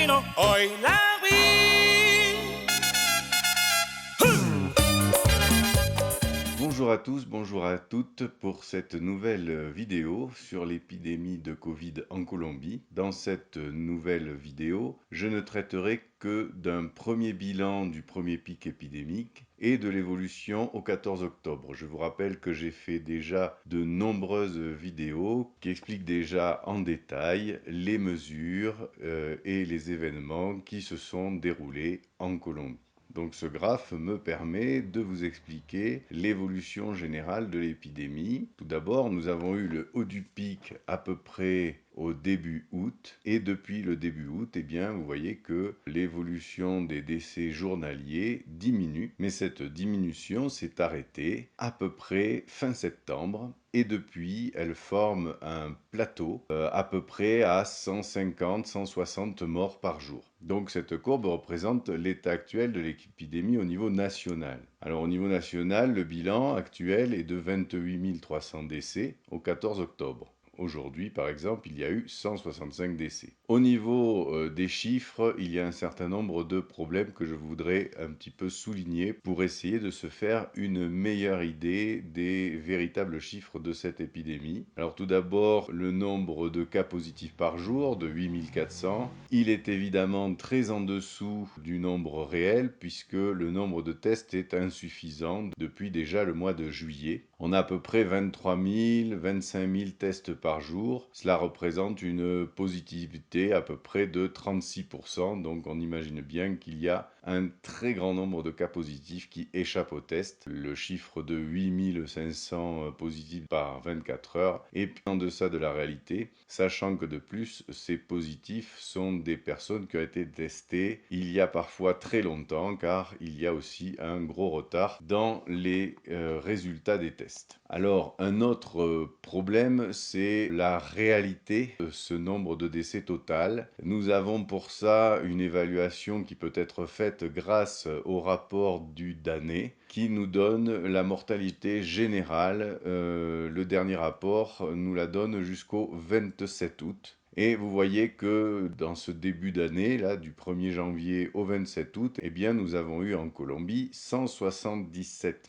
camino, hoy la vi. Bonjour à tous, bonjour à toutes pour cette nouvelle vidéo sur l'épidémie de Covid en Colombie. Dans cette nouvelle vidéo, je ne traiterai que d'un premier bilan du premier pic épidémique et de l'évolution au 14 octobre. Je vous rappelle que j'ai fait déjà de nombreuses vidéos qui expliquent déjà en détail les mesures et les événements qui se sont déroulés en Colombie. Donc ce graphe me permet de vous expliquer l'évolution générale de l'épidémie. Tout d'abord, nous avons eu le haut du pic à peu près au début août, et depuis le début août, eh bien, vous voyez que l'évolution des décès journaliers diminue, mais cette diminution s'est arrêtée à peu près fin septembre, et depuis, elle forme un plateau à peu près à 150-160 morts par jour. Donc cette courbe représente l'état actuel de l'épidémie au niveau national. Alors au niveau national, le bilan actuel est de 28 300 décès au 14 octobre. Aujourd'hui, par exemple, il y a eu 165 décès. Au niveau des chiffres, il y a un certain nombre de problèmes que je voudrais un petit peu souligner pour essayer de se faire une meilleure idée des véritables chiffres de cette épidémie. Alors tout d'abord, le nombre de cas positifs par jour de 8400. Il est évidemment très en dessous du nombre réel puisque le nombre de tests est insuffisant depuis déjà le mois de juillet. On a à peu près 23 000, 25 000 tests par jour. Cela représente une positivité à peu près de 36%. Donc on imagine bien qu'il y a un très grand nombre de cas positifs qui échappent au test. Le chiffre de 8 500 positifs par 24 heures est en deçà de la réalité, sachant que de plus, ces positifs sont des personnes qui ont été testées il y a parfois très longtemps, car il y a aussi un gros retard dans les résultats des tests. Alors, un autre problème, c'est la réalité de ce nombre de décès total. Nous avons pour ça une évaluation qui peut être faite grâce au rapport du DANE, qui nous donne la mortalité générale. Le dernier rapport nous la donne jusqu'au 27 août. Et vous voyez que dans ce début d'année, là, du 1er janvier au 27 août, eh bien, nous avons eu en Colombie 177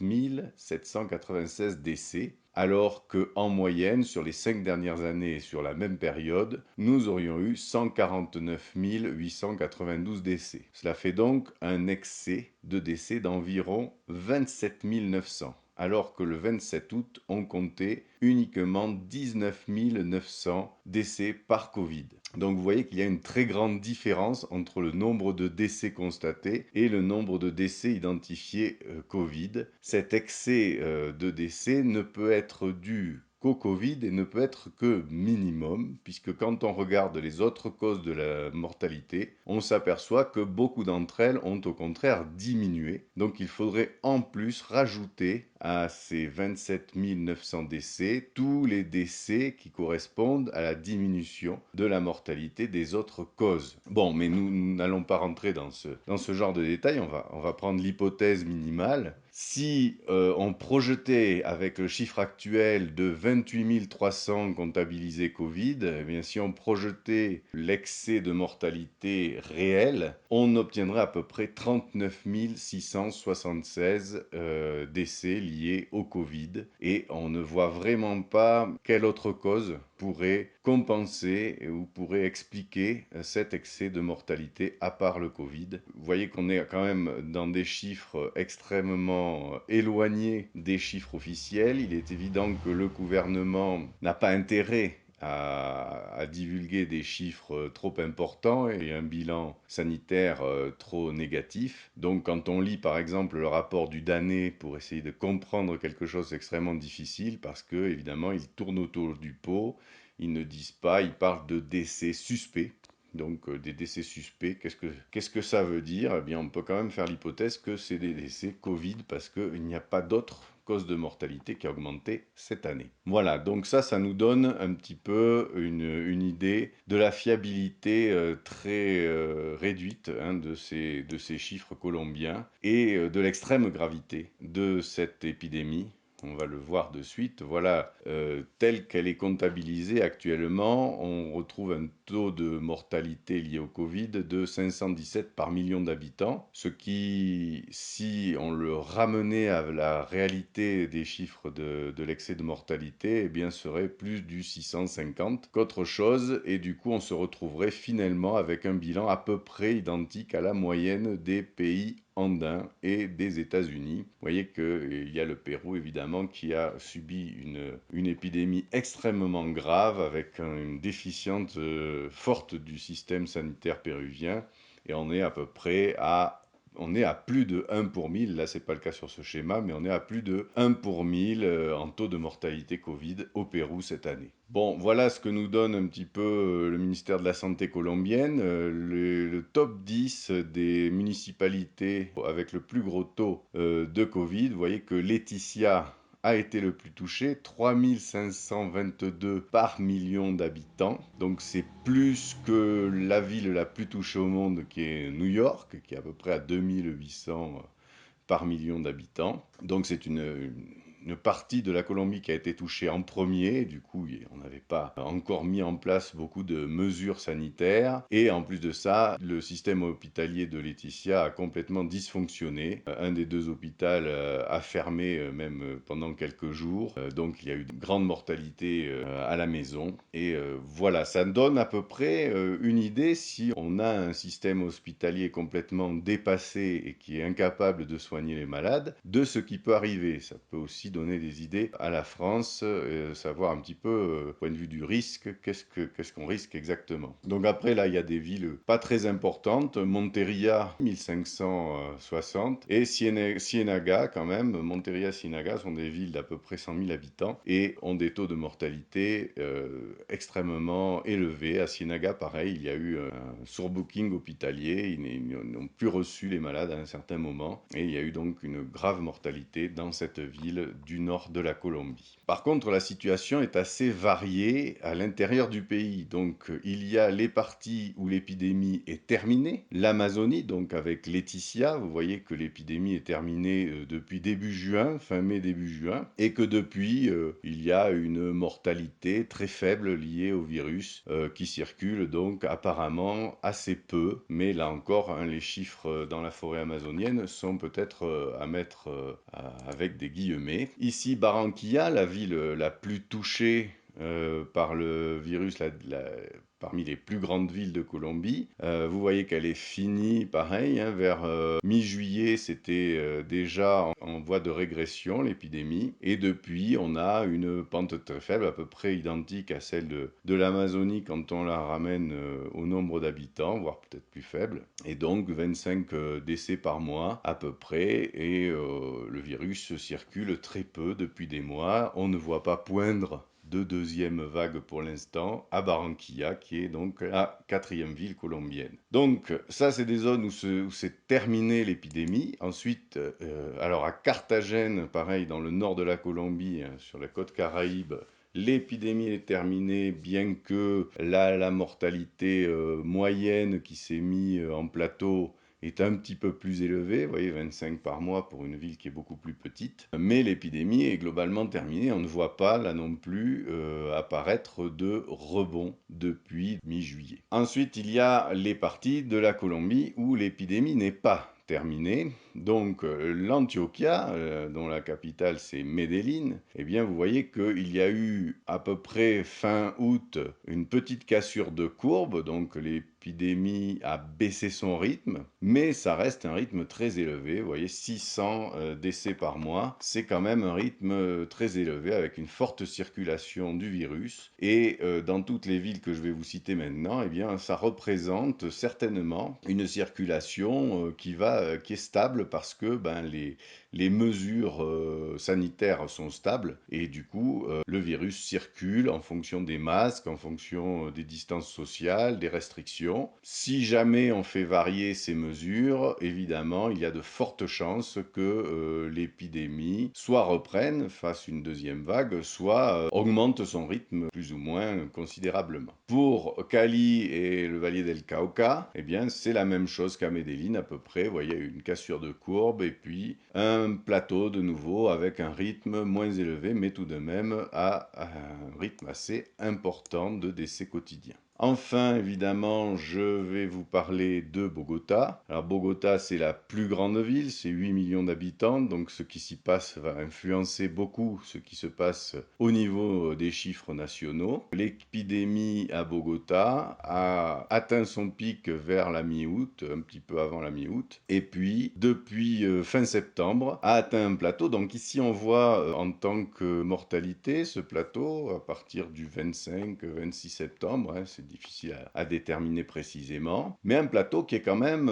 796 décès, alors qu'en moyenne, sur les 5 dernières années et sur la même période, nous aurions eu 149 892 décès. Cela fait donc un excès de décès d'environ 27 900. Alors que le 27 août, on comptait uniquement 19 900 décès par Covid. Donc vous voyez qu'il y a une très grande différence entre le nombre de décès constatés et le nombre de décès identifiés Covid. Cet excès de décès ne peut être dû qu'au Covid et ne peut être que minimum, puisque quand on regarde les autres causes de la mortalité, on s'aperçoit que beaucoup d'entre elles ont au contraire diminué. Donc il faudrait en plus rajouter à ces 27 900 décès tous les décès qui correspondent à la diminution de la mortalité des autres causes. Bon, mais nous n'allons pas rentrer dans ce genre de détails, on va prendre l'hypothèse minimale. Si on projetait avec le chiffre actuel de 28 300 comptabilisés Covid, eh bien, si on projetait l'excès de mortalité réel, on obtiendrait à peu près 39 676 décès liés au Covid. Et on ne voit vraiment pas quelle autre cause pourrait compenser ou pourrait expliquer cet excès de mortalité à part le Covid. Vous voyez qu'on est quand même dans des chiffres extrêmement éloignés des chiffres officiels. Il est évident que le gouvernement n'a pas intérêt à divulguer des chiffres trop importants et un bilan sanitaire trop négatif. Donc quand on lit par exemple le rapport du DANE pour essayer de comprendre quelque chose d'extrêmement difficile, parce que évidemment ils tournent autour du pot, ils ne disent pas, ils parlent de décès suspects. Donc des décès suspects, qu'est-ce que ça veut dire? Eh bien on peut quand même faire l'hypothèse que c'est des décès Covid parce qu'il n'y a pas d'autres cause de mortalité qui a augmenté cette année. Voilà, donc ça nous donne un petit peu une idée de la fiabilité très réduite de ces chiffres colombiens et de l'extrême gravité de cette épidémie on va le voir de suite, voilà, telle qu'elle est comptabilisée actuellement, on retrouve un taux de mortalité lié au Covid de 517 par million d'habitants, ce qui, si on le ramenait à la réalité des chiffres de l'excès de mortalité, eh bien serait plus du 650 qu'autre chose, et du coup on se retrouverait finalement avec un bilan à peu près identique à la moyenne des pays andins et des États-Unis. Vous voyez qu'il y a le Pérou évidemment qui a subi une épidémie extrêmement grave avec une déficience forte du système sanitaire péruvien, et on est à peu près à on est à plus de 1 pour 1000, là c'est pas le cas sur ce schéma, mais on est à plus de 1 pour 1000 en taux de mortalité Covid au Pérou cette année. Bon, voilà ce que nous donne un petit peu le ministère de la Santé colombienne. Le top 10 des municipalités avec le plus gros taux de Covid. Vous voyez que Leticia a été le plus touché, 3522 par million d'habitants. Donc c'est plus que la ville la plus touchée au monde qui est New York, qui est à peu près à 2800 par million d'habitants. Donc c'est une partie de la Colombie qui a été touchée en premier. Du coup, on n'avait pas encore mis en place beaucoup de mesures sanitaires. Et en plus de ça, le système hospitalier de Leticia a complètement dysfonctionné. Un des deux hôpitaux a fermé même pendant quelques jours. Donc il y a eu de grande mortalité à la maison. Et voilà, ça donne à peu près une idée si on a un système hospitalier complètement dépassé et qui est incapable de soigner les malades, de ce qui peut arriver. Ça peut aussi donner des idées à la France, savoir un petit peu, point de vue du risque, qu'est-ce qu'on risque exactement. Donc après, là, il y a des villes pas très importantes. Monteria, 1560, et Cienaga, quand même. Monteria, Cienaga sont des villes d'à peu près 100 000 habitants et ont des taux de mortalité extrêmement élevés. À Cienaga, pareil, il y a eu un surbooking hospitalier. Ils n'ont plus reçu les malades à un certain moment, et il y a eu donc une grave mortalité dans cette ville du nord de la Colombie. Par contre, la situation est assez variée à l'intérieur du pays. Donc, il y a les parties où l'épidémie est terminée, l'Amazonie, donc avec Leticia, vous voyez que l'épidémie est terminée depuis début juin, fin mai, début juin, et que depuis, il y a une mortalité très faible liée au virus qui circule donc apparemment assez peu, mais là encore, hein, les chiffres dans la forêt amazonienne sont peut-être à mettre avec des guillemets. Ici, Barranquilla, la ville la plus touchée par le virus, parmi les plus grandes villes de Colombie. Vous voyez qu'elle est finie, pareil, hein, vers mi-juillet, c'était déjà en voie de régression, l'épidémie. Et depuis, on a une pente très faible, à peu près identique à celle de l'Amazonie quand on la ramène au nombre d'habitants, voire peut-être plus faible. Et donc 25 décès par mois à peu près, et le virus circule très peu depuis des mois. On ne voit pas poindre de deuxième vague pour l'instant à Barranquilla, qui est donc la quatrième ville colombienne. Donc ça, c'est des zones où c'est terminé l'épidémie. Ensuite, alors à Carthagène, pareil, dans le nord de la Colombie, hein, sur la côte Caraïbe, l'épidémie est terminée, bien que la mortalité moyenne qui s'est mise en plateau est un petit peu plus élevé, vous voyez, 25 par mois pour une ville qui est beaucoup plus petite. Mais l'épidémie est globalement terminée, on ne voit pas là non plus apparaître de rebond depuis mi-juillet. Ensuite, il y a les parties de la Colombie où l'épidémie n'est pas terminée. Donc l'Antioquia, dont la capitale c'est Medellín, eh bien vous voyez qu'il y a eu à peu près fin août une petite cassure de courbe, donc l'épidémie a baissé son rythme, mais ça reste un rythme très élevé. Vous voyez, 600 décès par mois, c'est quand même un rythme très élevé avec une forte circulation du virus. Et dans toutes les villes que je vais vous citer maintenant, eh bien ça représente certainement une circulation qui est stable, parce que les mesures sanitaires sont stables, et du coup le virus circule en fonction des masques, en fonction des distances sociales, des restrictions. population. Si jamais on fait varier ces mesures, évidemment, il y a de fortes chances que l'épidémie soit reprenne, fasse une deuxième vague, soit augmente son rythme plus ou moins considérablement. Pour Cali et le Valle del Cauca, eh bien, c'est la même chose qu'à Medellín à peu près. Vous voyez, une cassure de courbe et puis un plateau de nouveau avec un rythme moins élevé, mais tout de même à un rythme assez important de décès quotidiens. Enfin, évidemment, je vais vous parler de Bogota. Alors Bogota, c'est la plus grande ville, c'est 8 millions d'habitants, donc ce qui s'y passe va influencer beaucoup ce qui se passe au niveau des chiffres nationaux. L'épidémie à Bogota a atteint son pic vers la mi-août, un petit peu avant la mi-août, et puis depuis fin septembre a atteint un plateau. Donc ici on voit en tant que mortalité ce plateau à partir du 25-26 septembre, hein, c'est difficile à déterminer précisément, mais un plateau qui est quand même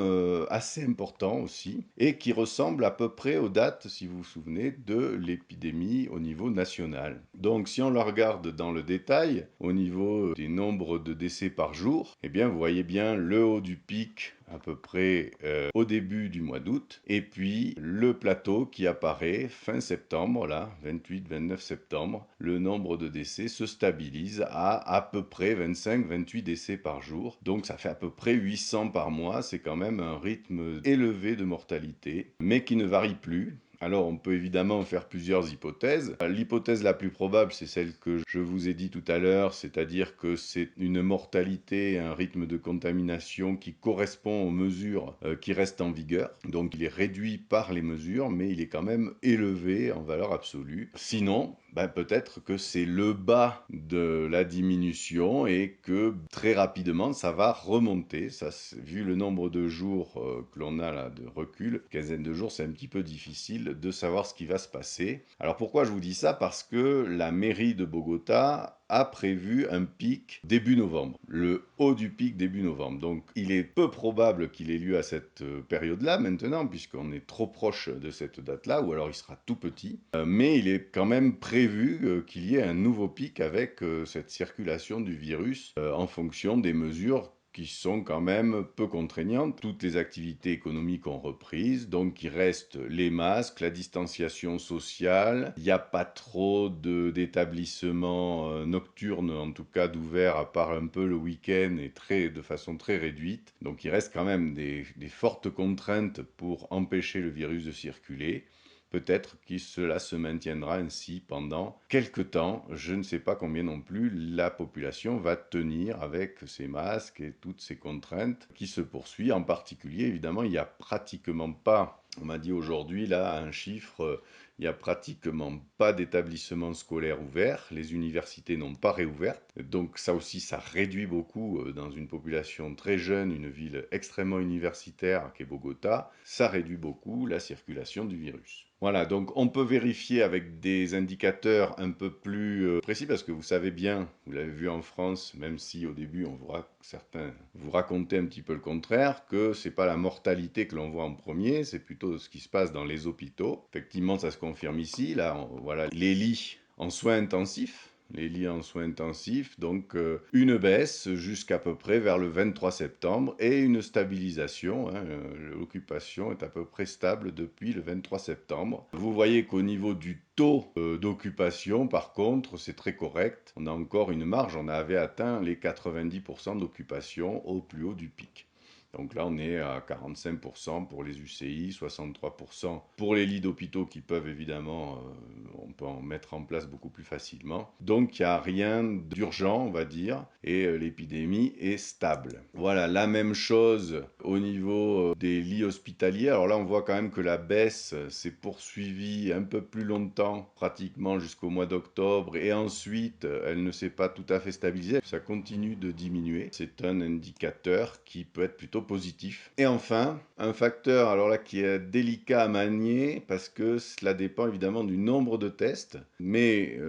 assez important aussi et qui ressemble à peu près aux dates, si vous vous souvenez, de l'épidémie au niveau national. Donc si on le regarde dans le détail, au niveau des nombres de décès par jour, eh bien vous voyez bien le haut du pic à peu près au début du mois d'août, et puis le plateau qui apparaît fin septembre, là, 28-29 septembre, le nombre de décès se stabilise à peu près 25-28 décès par jour, donc ça fait à peu près 800 par mois, c'est quand même un rythme élevé de mortalité, mais qui ne varie plus. Alors, on peut évidemment faire plusieurs hypothèses. L'hypothèse la plus probable, c'est celle que je vous ai dit tout à l'heure, c'est-à-dire que c'est une mortalité, un rythme de contamination qui correspond aux mesures qui restent en vigueur. Donc, il est réduit par les mesures, mais il est quand même élevé en valeur absolue. Sinon, peut-être que c'est le bas de la diminution et que très rapidement, ça va remonter. Ça, vu le nombre de jours que l'on a là de recul, quinzaine de jours, c'est un petit peu difficile de savoir ce qui va se passer. Alors pourquoi je vous dis ça? Parce que la mairie de Bogota a prévu un pic début novembre, le haut du pic début novembre. Donc il est peu probable qu'il ait lieu à cette période-là maintenant, puisqu'on est trop proche de cette date-là, ou alors il sera tout petit. Mais il est quand même prévu qu'il y ait un nouveau pic avec cette circulation du virus en fonction des mesures qui sont quand même peu contraignantes. Toutes les activités économiques ont repris, donc il reste les masques, la distanciation sociale. Il n'y a pas trop d'établissements nocturnes, en tout cas d'ouverts, à part un peu le week-end et de façon très réduite. Donc il reste quand même des fortes contraintes pour empêcher le virus de circuler. Peut-être que cela se maintiendra ainsi pendant quelques temps. Je ne sais pas combien non plus la population va tenir avec ces masques et toutes ces contraintes qui se poursuivent. En particulier, évidemment, il n'y a pratiquement pas, on m'a dit aujourd'hui, là, un chiffre, il n'y a pratiquement pas d'établissements scolaires ouverts. Les universités n'ont pas réouvert. Donc ça aussi, ça réduit beaucoup dans une population très jeune, une ville extrêmement universitaire qu'est Bogota. Ça réduit beaucoup la circulation du virus. Voilà, donc on peut vérifier avec des indicateurs un peu plus précis, parce que vous savez bien, vous l'avez vu en France, même si au début certains vous racontaient un petit peu le contraire, que c'est pas la mortalité que l'on voit en premier, c'est plutôt ce qui se passe dans les hôpitaux. Effectivement, ça se confirme ici, là, voilà les lits en soins intensifs. Les lits en soins intensifs, donc une baisse jusqu'à peu près vers le 23 septembre et une stabilisation, hein, l'occupation est à peu près stable depuis le 23 septembre. Vous voyez qu'au niveau du taux d'occupation, par contre, c'est très correct. On a encore une marge, on avait atteint les 90% d'occupation au plus haut du pic. Donc là, on est à 45% pour les UCI, 63% pour les lits d'hôpitaux qui peuvent évidemment, on peut en mettre en place beaucoup plus facilement. Donc il n'y a rien d'urgent, on va dire, et l'épidémie est stable. Voilà, la même chose au niveau des lits hospitaliers. Alors là, on voit quand même que la baisse s'est poursuivie un peu plus longtemps, pratiquement jusqu'au mois d'octobre, et ensuite, elle ne s'est pas tout à fait stabilisée. Ça continue de diminuer. C'est un indicateur qui peut être plutôt positif. Et enfin, un facteur alors là qui est délicat à manier parce que cela dépend évidemment du nombre de tests, mais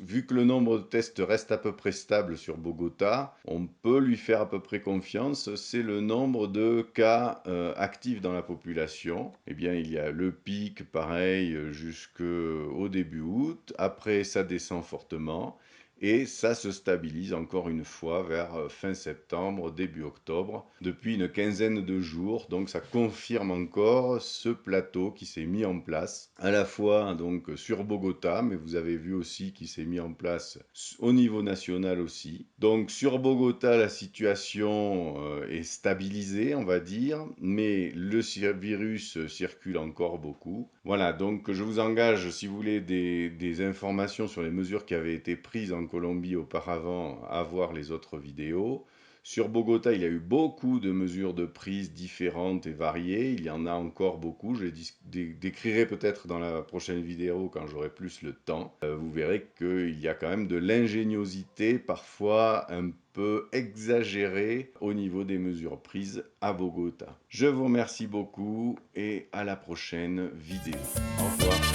vu que le nombre de tests reste à peu près stable sur Bogota, on peut lui faire à peu près confiance, c'est le nombre de cas actifs dans la population. Eh bien, il y a le pic, pareil, jusqu'au début août, après ça descend fortement, et ça se stabilise encore une fois vers fin septembre, début octobre, depuis une quinzaine de jours. Donc ça confirme encore ce plateau qui s'est mis en place, à la fois donc sur Bogota, mais vous avez vu aussi qu'il s'est mis en place au niveau national aussi. Donc sur Bogota, la situation est stabilisée, on va dire, mais le virus circule encore beaucoup. Voilà, donc je vous engage, si vous voulez des informations sur les mesures qui avaient été prises en Colombie auparavant, à voir les autres vidéos. Sur Bogota, il y a eu beaucoup de mesures de prise différentes et variées. Il y en a encore beaucoup. Je les décrirai peut-être dans la prochaine vidéo quand j'aurai plus le temps. Vous verrez qu'il y a quand même de l'ingéniosité, parfois un peu exagérée au niveau des mesures prises à Bogota. Je vous remercie beaucoup et à la prochaine vidéo. Au revoir.